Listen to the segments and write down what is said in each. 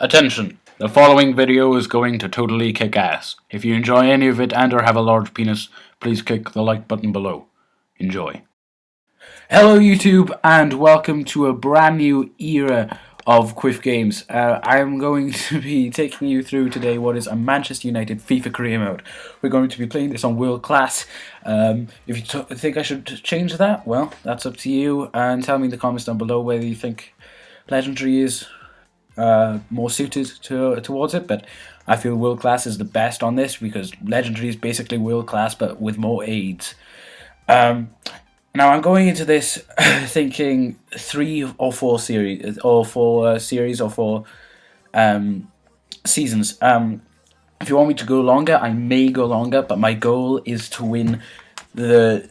Attention! The following video is going to totally kick ass. If you enjoy any of it and or have a large penis, please click the like button below. Enjoy. Hello YouTube and welcome to a brand new era of Quiff Games. I'm going to be taking you through today what is a Manchester United FIFA career mode. We're going to be playing this on World Class. If you think I should change that, well, that's up to you. And tell me in the comments down below whether you think Legendary is more suited towards it, but I feel World Class is the best on this because Legendary is basically World Class but with more aids. Now I'm going into this thinking 3 or 4 series, or 4 series, or 4 seasons. If you want me to go longer, I may go longer, but my goal is to win the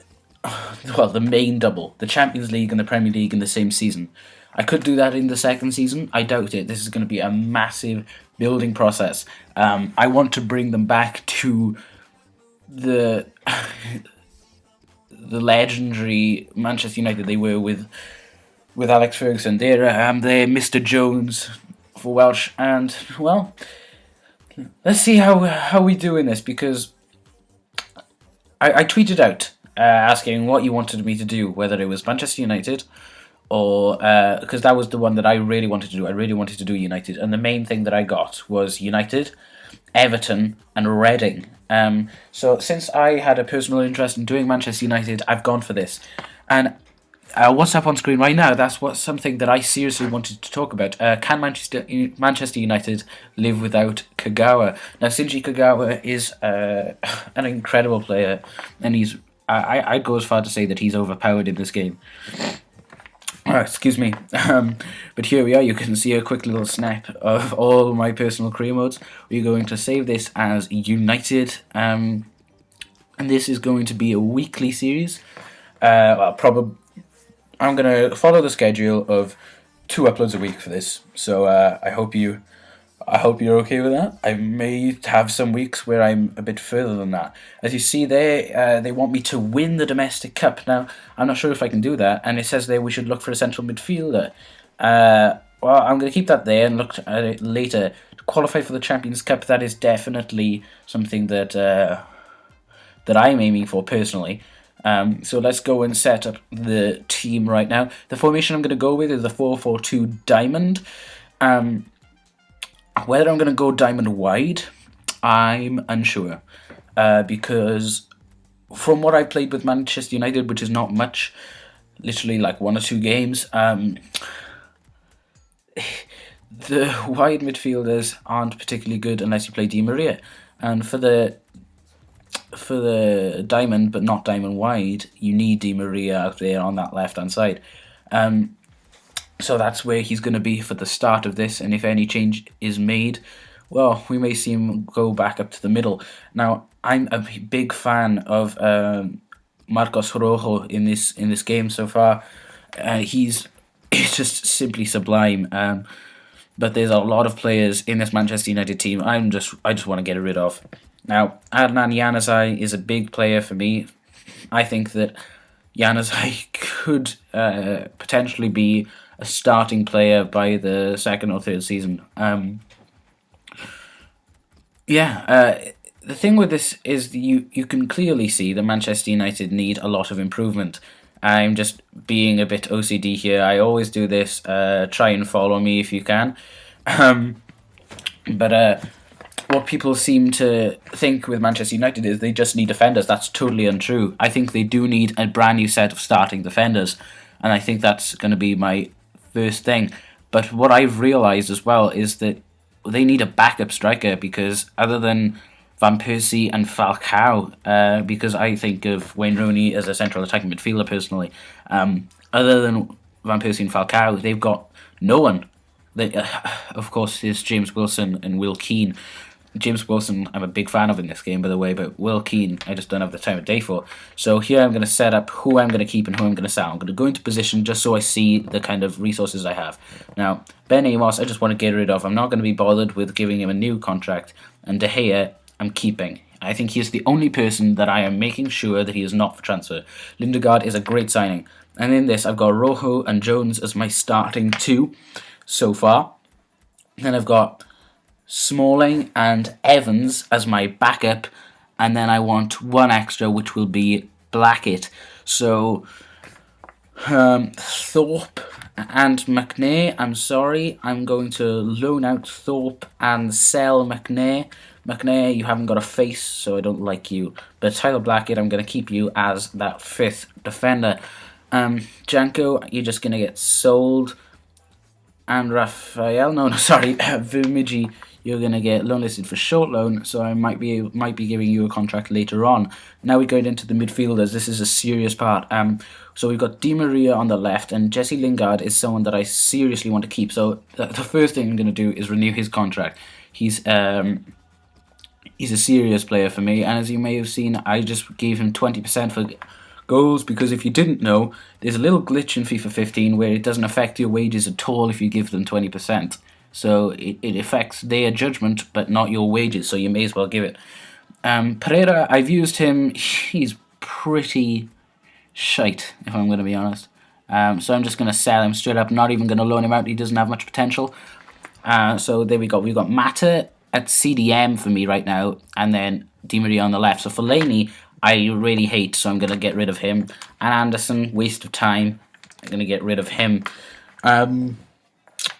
main double, the Champions League and the Premier League in the same season. I could do that in the second season. I doubt it. This is going to be a massive building process. I want to bring them back to the legendary Manchester United they were with Alex Ferguson. They're Mr. Jones for Welsh, and well, let's see how we do in this, because I tweeted out asking what you wanted me to do, whether it was Manchester United or because that was the one that I really wanted to do. I really wanted to do United, and the main thing that I got was United, Everton, and Reading. So since I had a personal interest in doing Manchester United, I've gone for this. And what's up on screen right now, that's something that I seriously wanted to talk about. Can Manchester United live without Kagawa? Now, Shinji Kagawa is an incredible player, and I'd go as far to say that he's overpowered in this game. Excuse me, but here we are. You can see a quick little snap of all my personal career modes. We're going to save this as United, and this is going to be a weekly series. I'm going to follow the schedule of 2 uploads a week for this, so I hope you're okay with that. I may have some weeks where I'm a bit further than that. As you see there, they want me to win the domestic cup. Now, I'm not sure if I can do that, and it says there we should look for a central midfielder. Well, I'm going to keep that there and look at it later. To qualify for the Champions Cup, that is definitely something that I'm aiming for personally. So let's go and set up the team right now. The formation I'm going to go with is the 4-4-2 diamond. Whether I'm going to go diamond wide, I'm unsure, because from what I've played with Manchester United, which is not much, literally like 1 or 2 games, the wide midfielders aren't particularly good unless you play Di Maria. And for the diamond, but not diamond wide, you need Di Maria out there on that left-hand side. So that's where he's going to be for the start of this, and if any change is made, well, we may see him go back up to the middle. Now, I'm a big fan of Marcos Rojo in this game so far. He's just simply sublime. But there's a lot of players in this Manchester United team I just want to get rid of. Now, Adnan Januzaj is a big player for me. I think that Januzaj could potentially be a starting player by the 2nd or 3rd season. The thing with this is you can clearly see that Manchester United need a lot of improvement. I'm just being a bit OCD here. I always do this. Try and follow me if you can. What people seem to think with Manchester United is they just need defenders. That's totally untrue. I think they do need a brand new set of starting defenders, and I think that's going to be my first thing. But what I've realised as well is that they need a backup striker, because other than Van Persie and Falcao, because I think of Wayne Rooney as a central attacking midfielder personally, other than Van Persie and Falcao, they've got no one. Of course, there's James Wilson and Will Keane. James Wilson I'm a big fan of in this game, by the way, but Will Keane I just don't have the time of day for. So here I'm going to set up who I'm going to keep and who I'm going to sell. I'm going to go into position just so I see the kind of resources I have. Now, Ben Amos I just want to get rid of. I'm not going to be bothered with giving him a new contract. And De Gea I'm keeping. I think he is the only person that I am making sure that he is not for transfer. Lindegaard is a great signing. And in this I've got Rojo and Jones as my starting 2 so far. Then I've got Smalling and Evans as my backup, and then I want one extra, which will be Blackett. So Thorpe and McNair. I'm sorry, I'm going to loan out Thorpe and sell McNair. McNair, you haven't got a face, so I don't like you. But Tyler Blackett, I'm going to keep you as that 5th defender. Janko, you're just going to get sold. And Raphael, no, sorry, Vermigi, you're going to get loan listed for short loan, so I might be giving you a contract later on. Now we're going into the midfielders. This is a serious part. So we've got Di Maria on the left, and Jesse Lingard is someone that I seriously want to keep. So the first thing I'm going to do is renew his contract. He's a serious player for me, and as you may have seen, I just gave him 20% for goals, because if you didn't know, there's a little glitch in FIFA 15 where it doesn't affect your wages at all if you give them 20%. So it affects their judgment, but not your wages, so you may as well give it. Pereira, I've used him. He's pretty shite, if I'm going to be honest. So I'm just going to sell him straight up, not even going to loan him out. He doesn't have much potential. So there we go. We've got Mata at CDM for me right now, and then Di Maria on the left. So Fellaini, I really hate, so I'm going to get rid of him. And Anderson, waste of time. I'm going to get rid of him.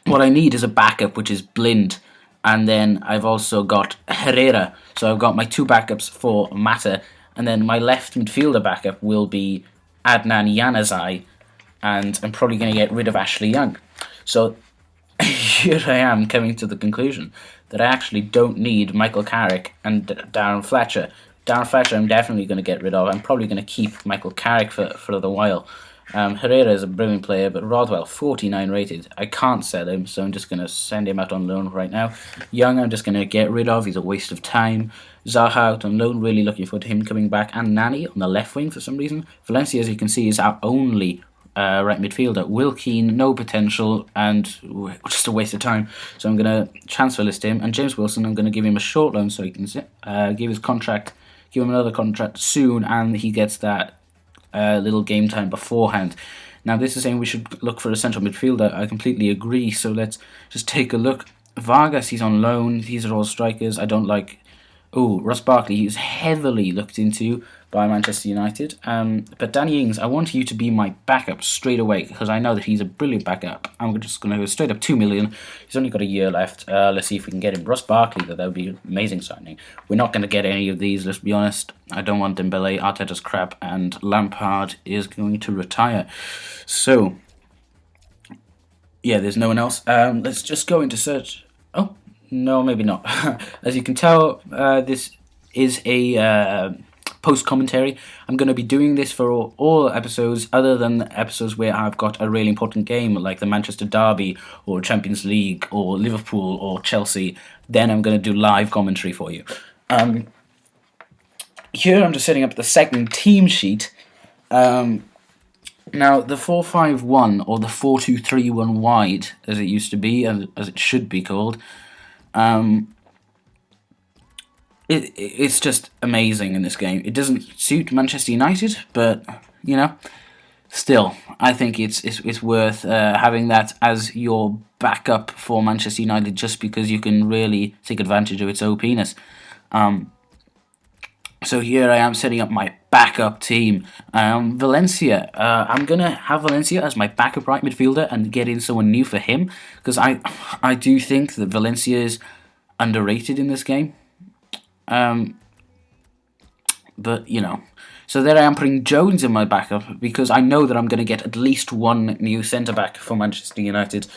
What I need is a backup, which is Blind. And then I've also got Herrera. So I've got my 2 backups for Mata. And then my left midfielder backup will be Adnan Januzaj. And I'm probably going to get rid of Ashley Young. So here I am coming to the conclusion that I actually don't need Michael Carrick and Darren Fletcher. Darren Fletcher I'm definitely going to get rid of. I'm probably going to keep Michael Carrick for a little while. Herrera is a brilliant player, but Rodwell, 49 rated. I can't sell him, so I'm just going to send him out on loan right now. Young, I'm just going to get rid of. He's a waste of time. Zaha out on loan, really looking forward to him coming back. And Nani on the left wing for some reason. Valencia, as you can see, is our only right midfielder. Will Keane, no potential, and just a waste of time. So I'm going to transfer list him. And James Wilson, I'm going to give him a short loan so he can give him another contract soon, and he gets that little game time beforehand. Now, this is saying we should look for a central midfielder. I completely agree, so let's just take a look. Vargas, he's on loan. These are all strikers. I don't like... Oh, Ross Barkley, he's heavily looked into by Manchester United. But Danny Ings, I want you to be my backup straight away, because I know that he's a brilliant backup. I'm just going to go straight up 2 million. He's only got a year left. Let's see if we can get him. Ross Barkley, that would be an amazing signing. We're not going to get any of these, let's be honest. I don't want Dembele, Arteta's crap, and Lampard is going to retire. So, yeah, there's no one else. Let's just go into search. Oh, no, maybe not. As you can tell, this is a post-commentary. I'm going to be doing this for all episodes other than the episodes where I've got a really important game, like the Manchester Derby or Champions League or Liverpool or Chelsea. Then I'm going to do live commentary for you. Here I'm just setting up the second team sheet. Now, the 4-5-1 or the 4-2-3-1 wide, as it used to be, as it should be called, it's just amazing in this game. It doesn't suit Manchester United, but, you know, still, I think it's worth having that as your backup for Manchester United, just because you can really take advantage of its OP-ness. So here I am setting up my backup team. Valencia. I'm going to have Valencia as my backup right midfielder and get in someone new for him, because I do think that Valencia is underrated in this game. But, you know. So there I am putting Jones in my backup, because I know that I'm going to get at least one new centre-back for Manchester United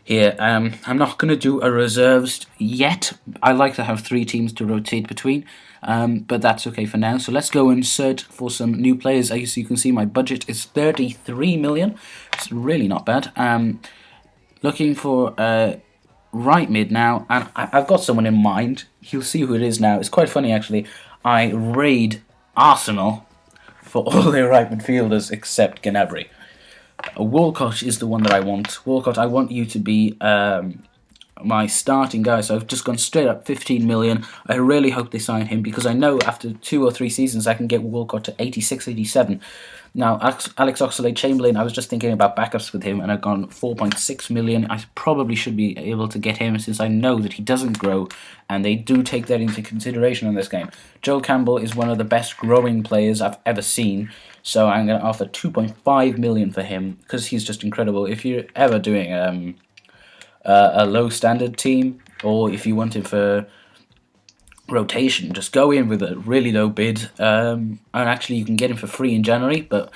here. I'm not going to do a reserves yet. I like to have 3 teams to rotate between. But that's okay for now. So let's go and search for some new players. As you can see, my budget is 33 million. It's really not bad. Looking for right mid now, and I've got someone in mind. You'll see who it is now. It's quite funny, actually. I raid Arsenal for all their right midfielders except Gnabry. Walcott is the one that I want. Walcott, I want you to be my starting guy, so I've just gone straight up 15 million. I really hope they sign him because I know after 2 or 3 seasons I can get Walcott to 86, 87. Now, Alex Oxlade-Chamberlain, I was just thinking about backups with him and I've gone 4.6 million. I probably should be able to get him since I know that he doesn't grow and they do take that into consideration in this game. Joel Campbell is one of the best growing players I've ever seen, so I'm going to offer 2.5 million for him because he's just incredible. If you're ever doing a low standard team, or if you want him for rotation, just go in with a really low bid, and actually you can get him for free in January, but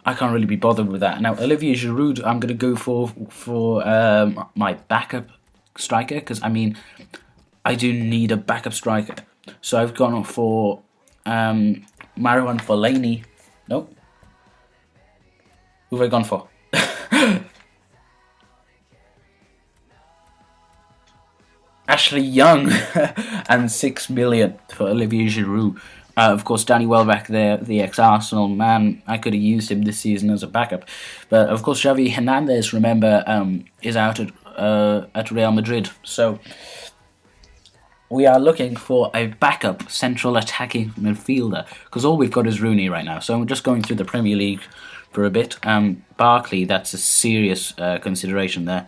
I can't really be bothered with that. Now, Olivier Giroud, I'm going to go for my backup striker, because I mean, I do need a backup striker, so I've gone for Marouane Fellaini. Nope. Who have I gone for? Ashley Young and 6 million for Olivier Giroud. Of course, Danny Welbeck there, the ex-Arsenal man, I could have used him this season as a backup. But of course, Xavi Hernandez, remember, is out at Real Madrid. So we are looking for a backup central attacking midfielder because all we've got is Rooney right now. So I'm just going through the Premier League for a bit. Barkley, that's a serious consideration there.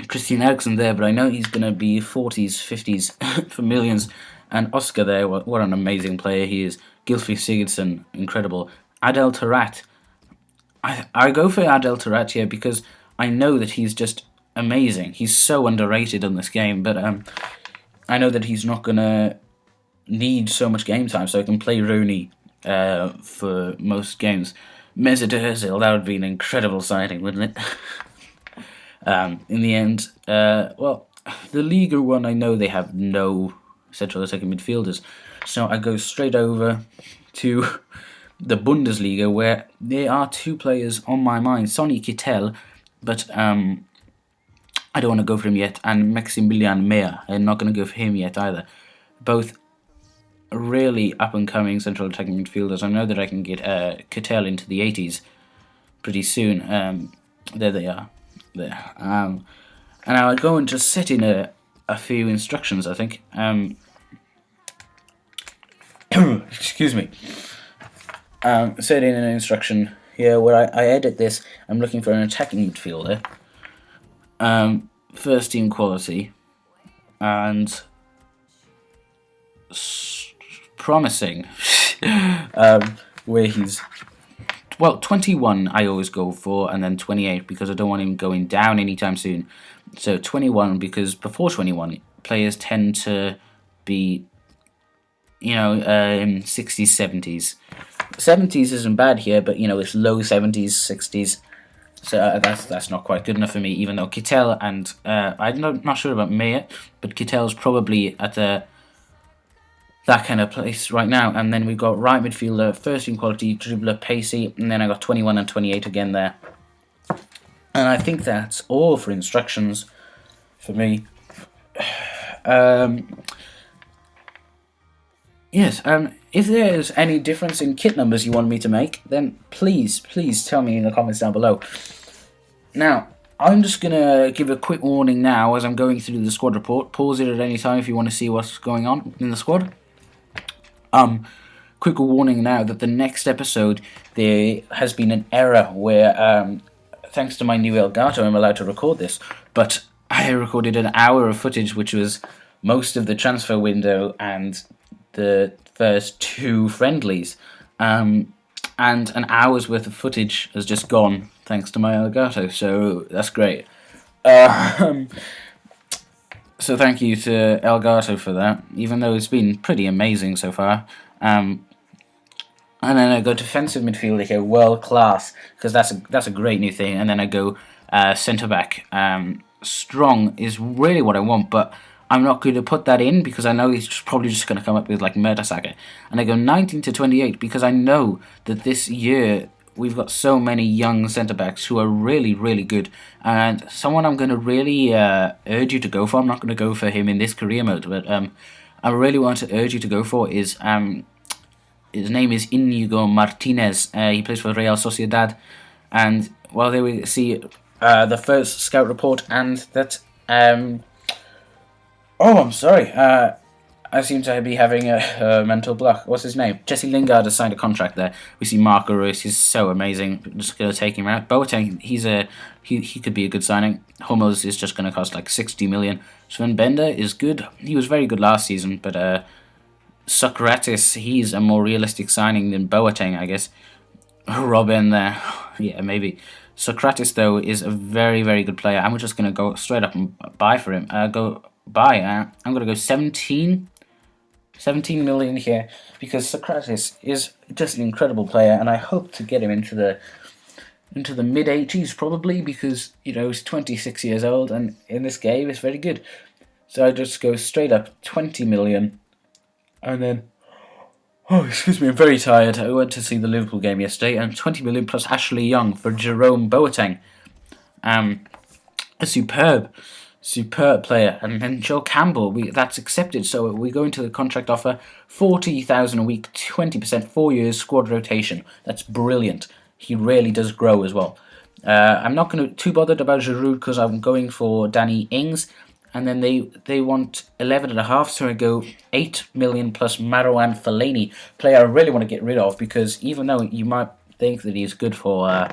Christian Eriksen there, but I know he's going to be 40s, 50s for millions. And Oscar there, what an amazing player he is. Gylfi Sigurdsson, incredible. Adel Taarabt. I go for Adel Taarabt here because I know that he's just amazing. He's so underrated in this game, but I know that he's not going to need so much game time, so I can play Rooney for most games. Mesut Ozil, that would be an incredible signing, wouldn't it? In the end, well, the Liga 1, I know they have no central attacking midfielders, so I go straight over to the Bundesliga, where there are 2 players on my mind. Sonny Kittel, but I don't want to go for him yet, and Maximilian Meyer. I'm not going to go for him yet either. Both really up-and-coming central attacking midfielders. I know that I can get Kittel into the 80s pretty soon. There they are. There. And I would go and just set in a few instructions, I think. Excuse me. Set in an instruction here where I edit this. I'm looking for an attacking midfielder. First team quality. And promising. Where he's... Well, 21 I always go for, and then 28 because I don't want him going down anytime soon. So 21 because before 21, players tend to be, you know, 60s, 70s. 70s isn't bad here, but, you know, it's low 70s, 60s. So that's not quite good enough for me, even though Kittel and, I'm not sure about Meyer, but Kittel's probably at that kind of place right now. And then we've got right midfielder, first team quality, dribbler, pacey, and then I got 21 and 28 again there. And I think that's all for instructions for me. Yes, if there's any difference in kit numbers you want me to make, then please tell me in the comments down below. Now, I'm just going to give a quick warning now as I'm going through the squad report. Pause it at any time if you want to see what's going on in the squad. Quick warning now that the next episode there has been an error where, thanks to my new Elgato, I'm allowed to record this, but I recorded an hour of footage which was most of the transfer window and the first 2 friendlies, and an hour's worth of footage has just gone thanks to my Elgato, so that's great. So thank you to Elgato for that, even though it's been pretty amazing so far. And then I go defensive midfielder here, world class, because that's a great new thing. And then I go centre back. Strong is really what I want, but I'm not going to put that in because I know he's probably just going to come up with like Mertesacker. And I go 19 to 28 because I know that this year we've got so many young centre-backs who are really, really good. And someone I'm going to really urge you to go for, I'm not going to go for him in this career mode, but I really want to urge you to go for is, his name is Inigo Martinez. He plays for Real Sociedad. And, well, there we see, the first scout report, and that oh, I'm sorry. I seem to be having a mental block. What's his name? Jesse Lingard has signed a contract there. We see Marco Reus. He's so amazing. I'm just going to take him out. Boateng, he could be a good signing. Hummels is just going to cost like 60 million. Sven Bender is good. He was very good last season, but Socrates, he's a more realistic signing than Boateng, I guess. Robin there. Yeah, maybe. Socrates, though, is a very, very good player. I'm just going to go straight up and buy for him. I'm going to go 17 million here, because Socrates is just an incredible player, and I hope to get him into the mid 80s probably, because he's 26 years old, and in this game it's very good. So I just go straight up 20 million, and then excuse me, I'm very tired. I went to see the Liverpool game yesterday, and 20 million plus Ashley Young for Jerome Boateng. A superb player. And then Joe Campbell, that's accepted. So we go into the contract offer, 40,000 a week, 20%, 4 years, squad rotation. That's brilliant. He really does grow as well. I'm not going to too bothered about Giroud, because I'm going for Danny Ings. And then they want 11.5, so I go 8 million plus Marouane Fellaini, player I really want to get rid of, because even though you might think that he's good for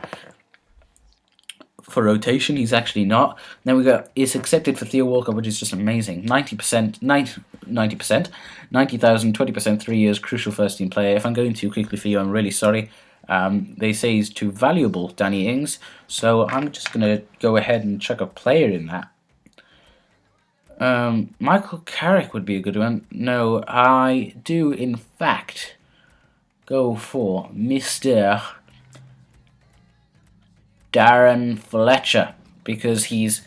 rotation, he's actually not. Then we got, it's accepted for Theo Walcott, which is just amazing. 90%, 90%, 90,000, 20%, 3 years, crucial first team player. If I'm going too quickly for you, I'm really sorry. They say he's too valuable, Danny Ings, so I'm just going to go ahead and chuck a player in that. Michael Carrick would be a good one. No, I do in fact go for Mr. Darren Fletcher, because he's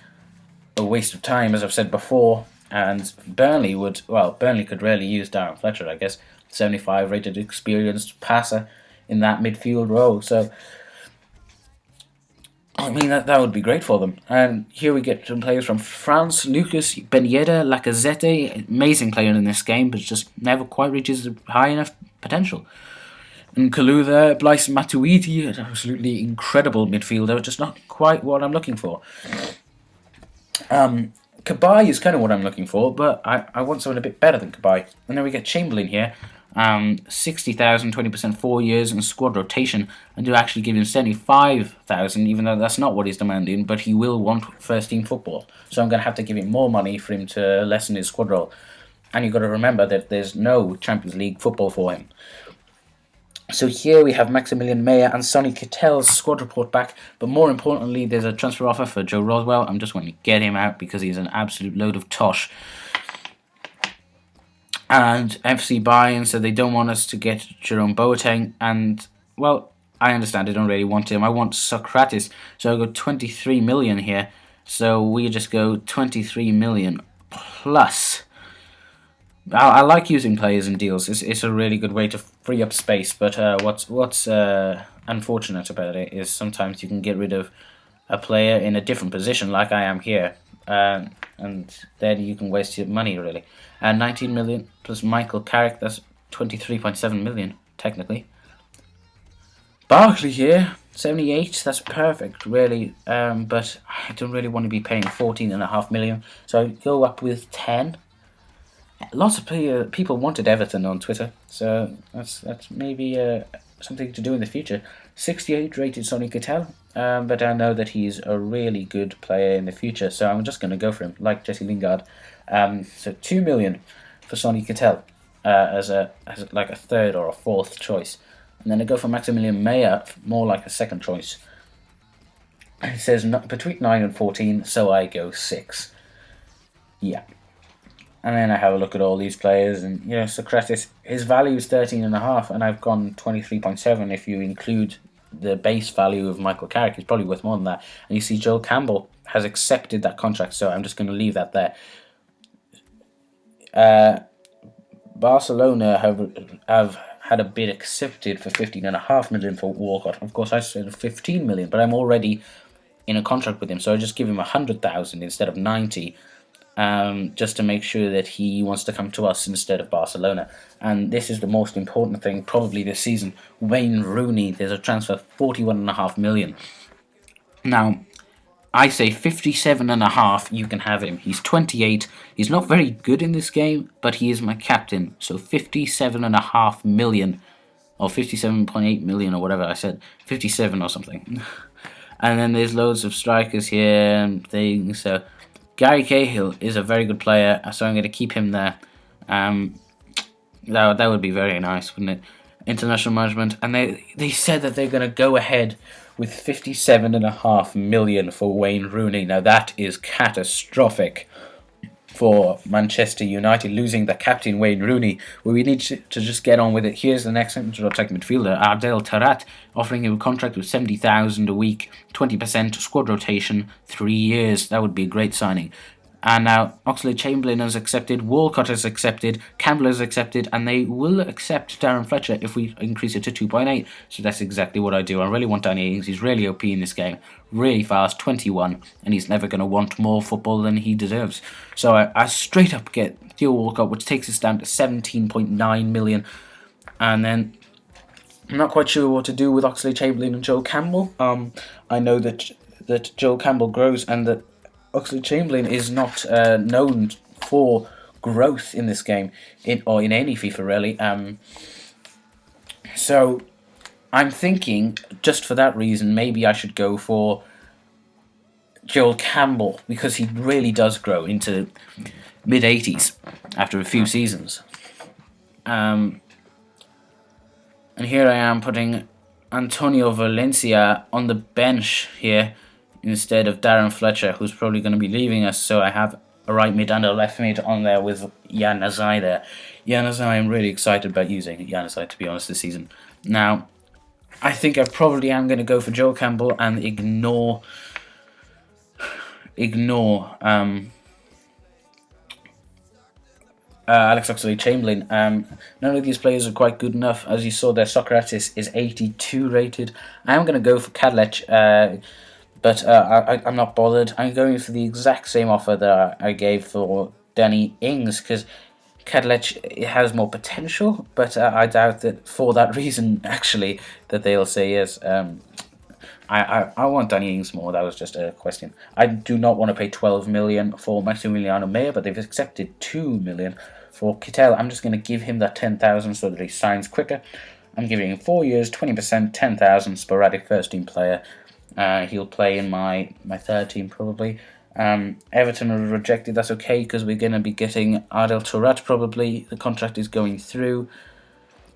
a waste of time, as I've said before, and Burnley could really use Darren Fletcher, I guess. 75 rated experienced passer in that midfield role, so I mean, that would be great for them. And here we get some players from France. Lucas Ben Yedder, Lacazette, amazing player in this game, but just never quite reaches high enough potential. And Kalou there, Blaise Matuidi, an absolutely incredible midfielder, just not quite what I'm looking for. Cabaye is kind of what I'm looking for, but I want someone a bit better than Cabaye. And then we get Chamberlain here. 60,000, 20%, 4 years, and squad rotation, and to actually give him 75,000, even though that's not what he's demanding, but he will want first team football. So I'm going to have to give him more money for him to lessen his squad role. And you've got to remember that there's no Champions League football for him. So here we have Maximilian Meyer and Sonny Kittel's squad report back, but more importantly, there's a transfer offer for Joe Rodwell. I'm just going to get him out because he's an absolute load of tosh. And FC Bayern said they don't want us to get Jerome Boateng, and, well, I understand they don't really want him. I want Socrates, so I'll go 23 million here. So we just go 23 million plus. I like using players in deals. It's a really good way to free up space, but what's unfortunate about it is sometimes you can get rid of a player in a different position, like I am here, and then you can waste your money, really. 19 million plus Michael Carrick, that's 23.7 million, technically. Barkley here, 78, that's perfect, really, but I don't really want to be paying 14.5 million, so I go up with 10. Lots of people wanted Everton on Twitter, so that's maybe something to do in the future. 68 rated Sonny Kittel, but I know that he's a really good player in the future, so I'm just going to go for him, like Jesse Lingard. So 2 million for Sonny Kittel as like a third or a fourth choice, and then I go for Maximilian Meyer, more like a second choice. It says between 9 and 14, so I go 6. Yeah. And then I have a look at all these players, and Socrates, his value is 13.5, and I've gone 23.7 if you include the base value of Michael Carrick. He's probably worth more than that. And you see Joel Campbell has accepted that contract, so I'm just going to leave that there. Barcelona have had a bid accepted for 15.5 million for Walcott. Of course, I said 15 million, but I'm already in a contract with him, so I just give him 100,000 instead of 90. Just to make sure that he wants to come to us instead of Barcelona. And this is the most important thing probably this season. Wayne Rooney, there's a transfer 41.5 million. Now, I say 57.5, you can have him. He's 28. He's not very good in this game, but he is my captain. So 57.5 million, or 57.8 million, or whatever I said. 57 or something. And then there's loads of strikers here and things. So Gary Cahill is a very good player, so I'm going to keep him there. That would be very nice, wouldn't it? International management. And they said that they're going to go ahead with 57.5 million for Wayne Rooney. Now that is catastrophic for Manchester United, losing the captain Wayne Rooney. Well, we need to just get on with it. Here's the next central attacking midfielder, Adel Taarabt, offering him a contract of 70,000 a week, 20% squad rotation, 3 years. That would be a great signing. And now Oxlade-Chamberlain has accepted, Walcott has accepted, Campbell has accepted, and they will accept Darren Fletcher if we increase it to 2.8. So that's exactly what I do. I really want Danny Ings. He's really OP in this game. Really fast, 21, and he's never going to want more football than he deserves. So I straight up get Theo Walcott, which takes us down to 17.9 million. And then I'm not quite sure what to do with Oxlade-Chamberlain and Joel Campbell. I know that Joel Campbell grows and that Oxlade-Chamberlain is not known for growth in this game, or in any FIFA really. So I'm thinking, just for that reason, maybe I should go for Joel Campbell, because he really does grow into mid-80s after a few seasons. And here I am putting Antonio Valencia on the bench here, instead of Darren Fletcher, who's probably going to be leaving us. So I have a right mid and a left mid on there with Januzaj there. Januzaj, I'm really excited about using Januzaj, to be honest, this season. Now, I think I probably am going to go for Joel Campbell and ignore Alex Oxlade-Chamberlain. None of these players are quite good enough. As you saw there, Socrates is 82 rated. I am going to go for Kadlec, but I'm not bothered. I'm going for the exact same offer that I gave for Danny Ings, because Kadlec has more potential, but I doubt that for that reason, actually, that they'll say yes. I want Danny Ings more. That was just a question. I do not want to pay 12 million for Maximiliano Meyer, but they've accepted 2 million for Kittel. I'm just going to give him that 10,000 so that he signs quicker. I'm giving him 4 years, 20%, 10,000, sporadic first team player. He'll play in my third team probably. Everton are rejected. That's okay, because we're going to be getting Adel Taarabt probably. The contract is going through.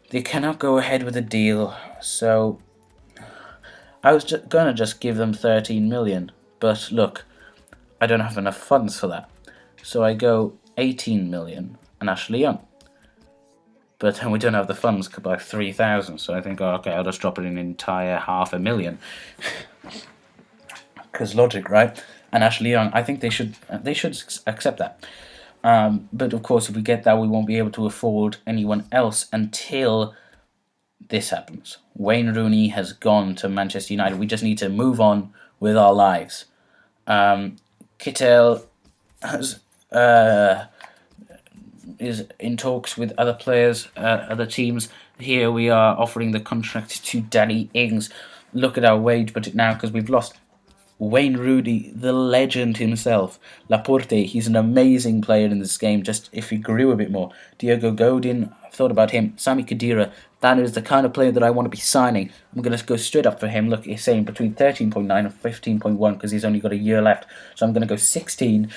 They cannot go ahead with a deal, so I was going to just give them 13 million. But look, I don't have enough funds for that. So I go 18 million and Ashley Young. But then we don't have the funds by 3,000, so I think, oh, okay, I'll just drop it an entire 500,000. Because logic, right? And Ashley Young, I think they should accept that. But of course, if we get that, we won't be able to afford anyone else until this happens. Wayne Rooney has gone to Manchester United. We just need to move on with our lives. Kittel has is in talks with other players, other teams. Here we are offering the contract to Danny Ings. Look at our wage budget now, because we've lost Wayne Rooney, the legend himself. Laporte, he's an amazing player in this game, just if he grew a bit more. Diogo Godin, I thought about him. Sami Khedira, that is the kind of player that I want to be signing. I'm going to go straight up for him. Look, he's saying between 13.9 and 15.1, because he's only got a year left. So I'm going to go 16.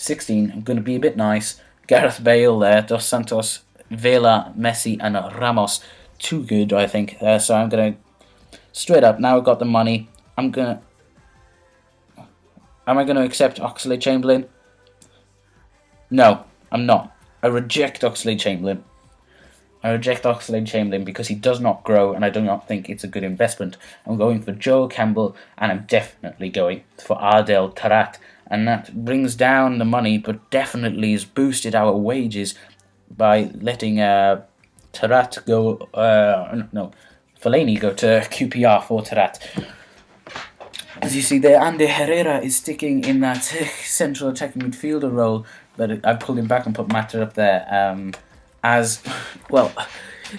I'm going to be a bit nice. Gareth Bale there, Dos Santos, Vela, Messi, and Ramos. Too good, I think. So I'm going to straight up. Now I've got the money. Am I going to accept Oxlade-Chamberlain? No, I'm not. I reject Oxlade-Chamberlain. Because he does not grow, and I do not think it's a good investment. I'm going for Joel Campbell, and I'm definitely going for Adel Taarabt. And that brings down the money, but definitely has boosted our wages by letting Taarabt go. Fellaini go to QPR for Taarabt. As you see there, Ander Herrera is sticking in that central attacking midfielder role, but I pulled him back and put Mata up there. As well,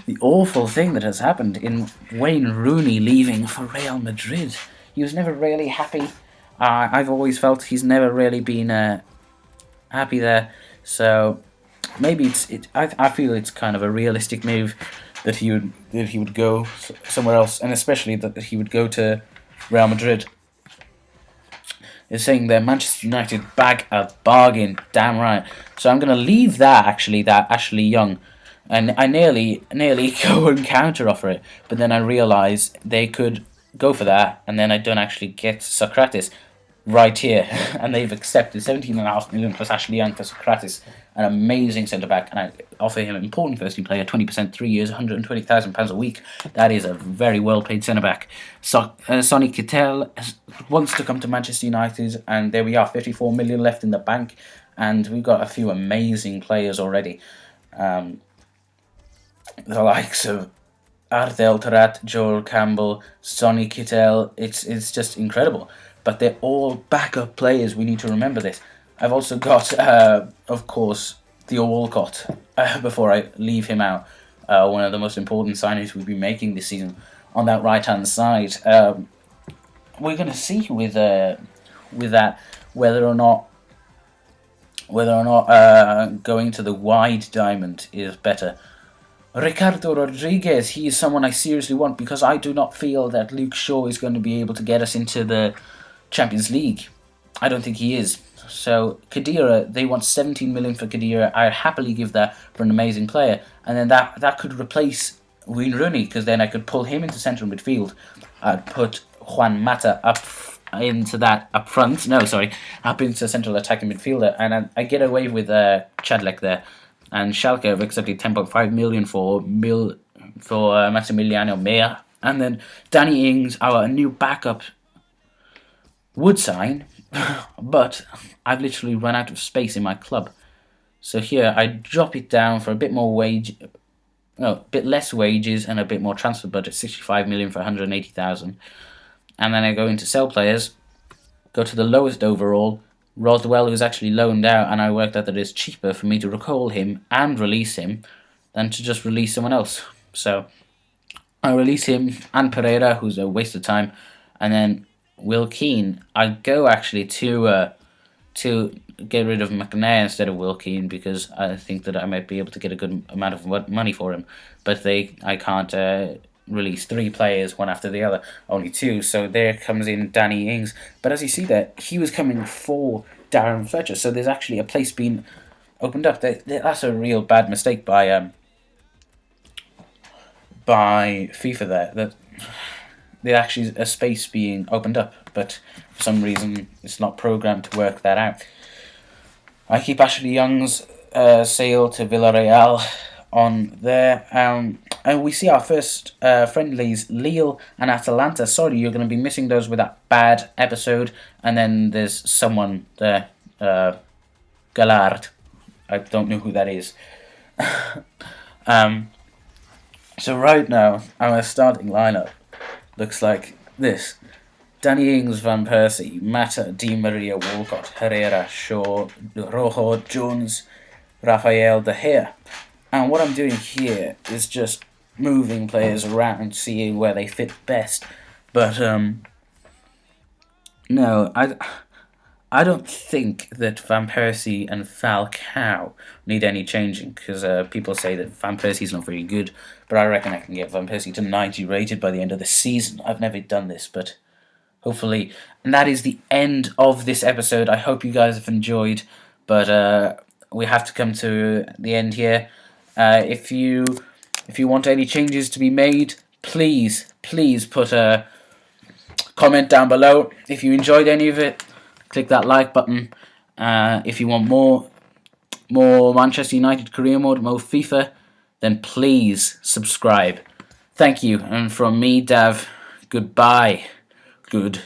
the awful thing that has happened in Wayne Rooney leaving for Real Madrid. He was never really happy I've always felt he's never really been happy there. So maybe I feel it's kind of a realistic move that he would go somewhere else, and especially that he would go to Real Madrid. Is saying that Manchester United bag a bargain, damn right. So I'm gonna leave that Ashley Young, and I nearly go and counter offer it, but then I realise they could go for that, and then I don't actually get Socrates right here, and they've accepted 17.5 million plus Ashley Young for Socrates, an amazing centre back, and I offer him an important first team player, 20%, 3 years, £120,000 a week. That is a very well paid centre back. Sonny Kittel wants to come to Manchester United, and there we are, 54 million left in the bank, and we've got a few amazing players already. The likes of Ardel Tarat, Joel Campbell, Sonny Kittel, it's just incredible. But they're all backup players. We need to remember this. I've also got, of course, Theo Walcott, before I leave him out. One of the most important signings we'll be making this season on that right-hand side. We're going to see with that whether or not going to the wide diamond is better. Ricardo Rodriguez, he is someone I seriously want, because I do not feel that Luke Shaw is going to be able to get us into the Champions League. I don't think he is. So Khedira, they want 17 million for Khedira. I'd happily give that for an amazing player, and then that could replace Wayne Rooney, because then I could pull him into central midfield. I'd put Juan Mata up into central attacking midfielder, and I get away with Chadlek there. And Schalke have accepted 10.5 million for Maximiliano Meyer, and then Danny Ings, our new backup, would sign, but I've literally run out of space in my club. So here I drop it down for a bit less wages and a bit more transfer budget, 65 million for 180,000. And then I go into sell players, go to the lowest overall, Rodwell, who's actually loaned out, and I worked out that it's cheaper for me to recall him and release him than to just release someone else. So I release him and Pereira, who's a waste of time, and then Will Keane. I go actually to get rid of McNair instead of Will Keane, because I think that I might be able to get a good amount of money for him. But I can't release 3 players one after the other, only 2. So there comes in Danny Ings. But as you see there, he was coming for Darren Fletcher. So there's actually a place being opened up. That's a real bad mistake by FIFA there. That there's actually a space being opened up, but for some reason it's not programmed to work that out. I keep Ashley Young's sale to Villarreal on there. And we see our first friendlies, Lille and Atalanta. Sorry, you're going to be missing those with that bad episode. And then there's someone there, Gallard. I don't know who that is. So right now, our starting lineup looks like this. Danny Ings, Van Persie, Mata, Di Maria, Walcott, Herrera, Shaw, Rojo, Jones, Rafael, De Gea. And what I'm doing here is just moving players around, seeing where they fit best. But no, I don't think that Van Persie and Falcao need any changing, because people say that Van Persie's not very good, but I reckon I can get Van Persie to 90 rated by the end of the season. I've never done this, but hopefully. And that is the end of this episode. I hope you guys have enjoyed, but we have to come to the end here. If you want any changes to be made, please put a comment down below. If you enjoyed any of it, click that like button. If you want more Manchester United career mode, more FIFA, then please subscribe. Thank you, and from me, Dav, goodbye. Goodbye.